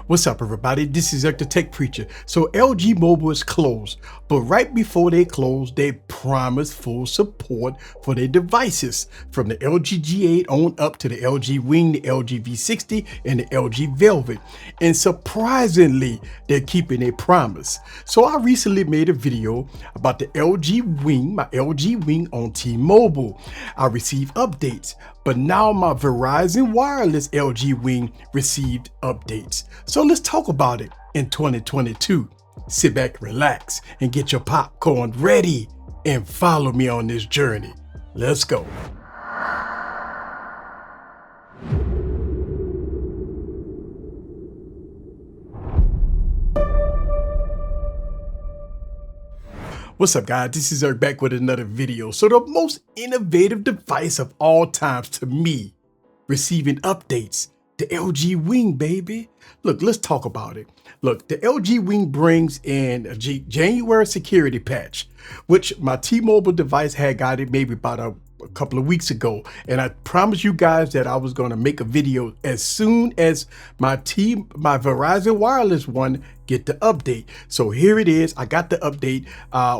What's up, everybody? This is the Tech Preacher. So LG Mobile is closed, but right before they closed, they promised full support for their devices from the LG G8 on up to the LG Wing, the LG V60, and the LG Velvet. And surprisingly, they're keeping a promise. So I recently made a video about the LG Wing, my LG Wing on T-Mobile. I received updates, but now my Verizon wireless LG Wing received updates. So let's talk about it in 2022. Sit back, relax, and get your popcorn ready and follow me on this journey. Let's go. What's up, guys? This is Eric back with another video. So the most innovative device of all times to me, receiving updates, the LG Wing, baby. Look, let's talk about it. Look, the LG Wing brings in a January security patch, which my T-Mobile device had got it maybe about a couple of weeks ago. And I promised you guys that I was going to make a video as soon as my Verizon wireless one get the update. So here it is. I got the update,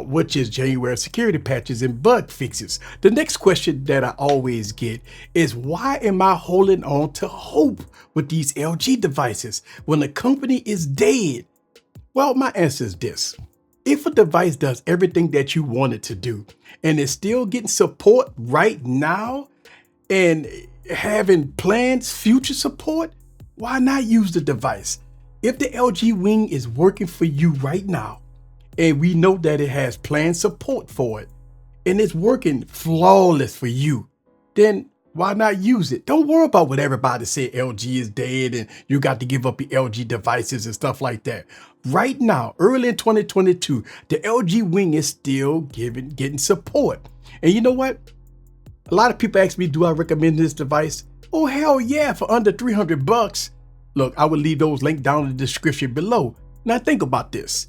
which is January security patches and bug fixes. The next question that I always get is, why am I holding on to hope with these LG devices when the company is dead? Well, my answer is this. If a device does everything that you want it to do and is still getting support right now and having plans future support, why not use the device? If the LG Wing is working for you right now, and we know that it has planned support for it, and it's working flawless for you, then why not use it? Don't worry about what everybody say LG is dead and you got to give up your LG devices and stuff like that. Right now, early in 2022, the LG Wing is still getting support. And you know what? A lot of people ask me, do I recommend this device? Oh, hell yeah, for under 300 bucks. Look, I will leave those links down in the description below. Now think about this.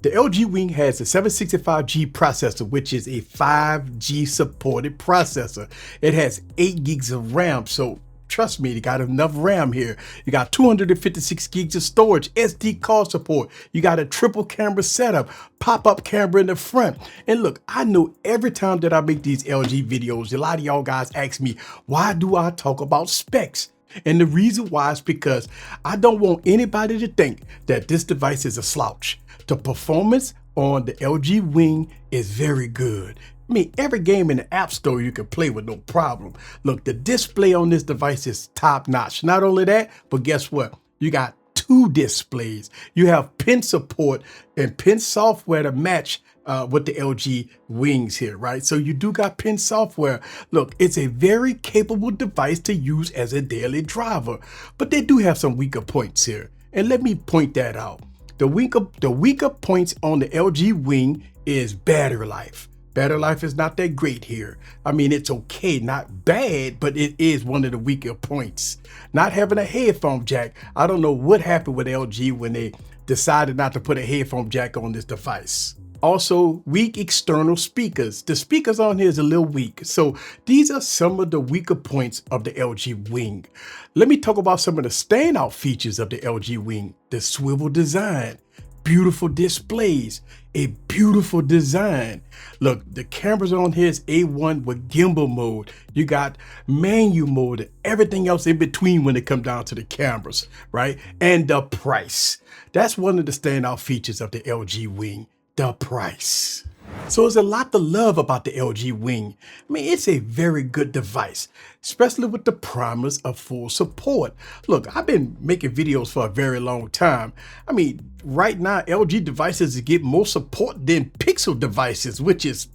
The LG Wing has a 765G processor, which is a 5G supported processor. It has 8 gigs of RAM, so trust me, you got enough RAM here. You got 256 gigs of storage, SD card support. You got a triple camera setup, pop-up camera in the front. And look, I know every time that I make these LG videos, a lot of y'all guys ask me, why do I talk about specs? And the reason why is because I don't want anybody to think that this device is a slouch. The performance on the LG Wing is very good. I mean, every game in the App Store you can play with no problem. Look, the display on this device is top notch. Not only that, but guess what? You got 2 displays. You have pen support and pen software to match with the LG Wings here, right? So you do got pen software. Look, it's a very capable device to use as a daily driver, but they do have some weaker points here. And let me point that out. The weaker points on the LG Wing is battery life. Battery life is not that great here. I mean, it's okay, not bad, but it is one of the weaker points. Not having a headphone jack. I don't know what happened with LG when they decided not to put a headphone jack on this device. Also, weak external speakers. The speakers on here is a little weak. So these are some of the weaker points of the LG Wing. Let me talk about some of the standout features of the LG Wing. The swivel design, beautiful displays, a beautiful design. Look, the cameras on here is A1 with gimbal mode. You got manual mode and everything else in between when it comes down to the cameras, right? And the price. That's one of the standout features of the LG Wing. The price. So there's a lot to love about the LG Wing. I mean, it's a very good device, especially with the promise of full support. Look, I've been making videos for a very long time. I mean, right now, LG devices get more support than Pixel devices, which is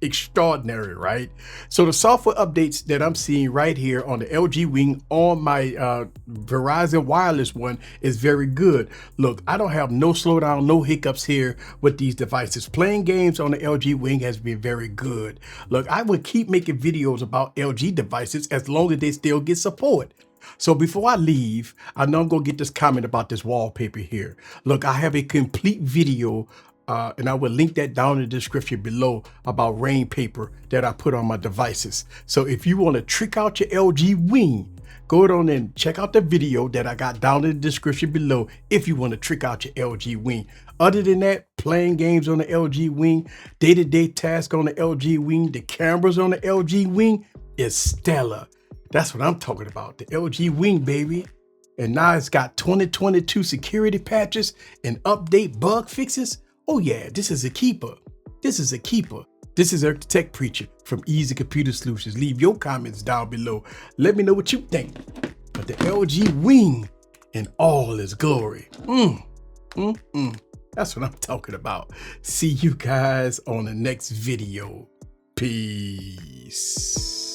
extraordinary, right? So the software updates that I'm seeing right here on the LG Wing on my Verizon wireless one is very good. Look, I don't have no slowdown, no hiccups here with these devices. Playing games on the LG Wing has been very good. Look, I will keep making videos about LG devices as long as they still get support. So before I leave, I know I'm gonna get this comment about this wallpaper here. Look, I have a complete video, and I will link that down in the description below about rain paper that I put on my devices. So if you want to trick out your LG Wing, go on and check out the video that I got down in the description below if you want to trick out your LG Wing. Other than that, playing games on the LG Wing, day-to-day tasks on the LG Wing, the cameras on the LG Wing is stellar. That's what I'm talking about, the LG Wing, baby. And now it's got 2022 security patches and update bug fixes. Oh yeah, this is a keeper. This is a keeper. This is Eric the Tech Preacher from Easy Computer Solutions. Leave your comments down below. Let me know what you think of the LG Wing in all its glory. That's what I'm talking about. See you guys on the next video. Peace.